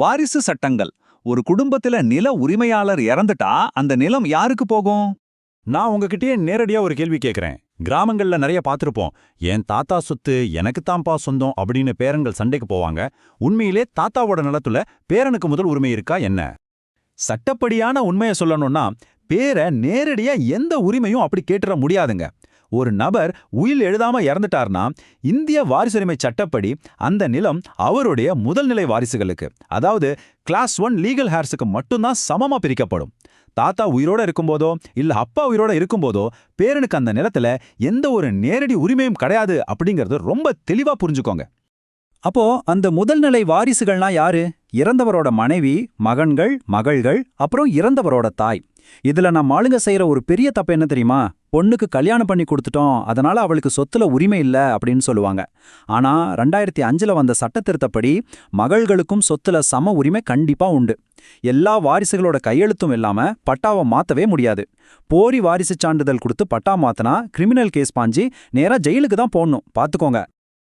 வாரிசு சட்டங்கள். ஒரு குடும்பத்துல நில உரிமையாளர் இறந்துட்டா அந்த நிலம் யாருக்கு போகும்? நான் உங்ககிட்டயே நேரடியா ஒரு கேள்வி கேட்கறேன். கிராமங்கள்ல நிறைய பார்த்திருப்போம். என் தாத்தா சொத்து எனக்குத்தான்ப்பா சொந்தம் அப்படின்னு பேரன்கள் சண்டைக்கு போவாங்க. உண்மையிலே தாத்தாவோட நிலத்துல பேரனுக்கு முதல் உரிமை இருக்கா என்ன? சட்டப்படியான உண்மையை சொல்லணும்னா பேரை நேரடியா எந்த உரிமையும் அப்படி கேட்டுற முடியாதுங்க. ஒரு நபர் உயில் எழுதாம இறந்துட்டார்னா இந்திய வாரிசுரிமை சட்டப்படி அந்த நிலம் அவருடைய முதல்நிலை வாரிசுகளுக்கு, அதாவது கிளாஸ் 1 லீகல் ஹேர்ஸுக்கு மட்டும்தான் சமமா பிரிக்கப்படும். தாத்தா உயிரோட இருக்கும்போதோ இல்ல அப்பா உயிரோட இருக்கும்போதோ பேரனுக்கு அந்த நிலத்துல எந்த ஒரு நேரடி உரிமையும் கிடையாது அப்படிங்கறது ரொம்ப தெளிவா புரிஞ்சுக்கோங்க. அப்போ அந்த முதல்நிலை வாரிசுகள்னா யாரு? இறந்தவரோட மனைவி, மகன்கள், மகள்கள், அப்புறம் இறந்தவரோட தாய். இதுல நம்ம ஆளுங்க செய்யற ஒரு பெரிய தப்பு என்ன தெரியுமா? பொண்ணுக்கு கல்யாணம் பண்ணி கொடுத்துட்டோம், அதனால அவளுக்கு சொத்துல உரிமை இல்ல அப்படின்னு சொல்லுவாங்க. ஆனா 2005ல வந்த சட்டத்திருத்தப்படி மகள்களுக்கும் சொத்துல சம உரிமை கண்டிப்பா உண்டு. எல்லா வாரிசுகளோட கையெழுத்தும் இல்லாம பட்டாவை மாத்தவே முடியாது. போரி வாரிசு சான்றிதழ் கொடுத்து பட்டா மாத்தினா கிரிமினல் கேஸ் பாஞ்சி நேரா ஜெயிலுக்கு தான் போடணும், பாத்துக்கோங்க.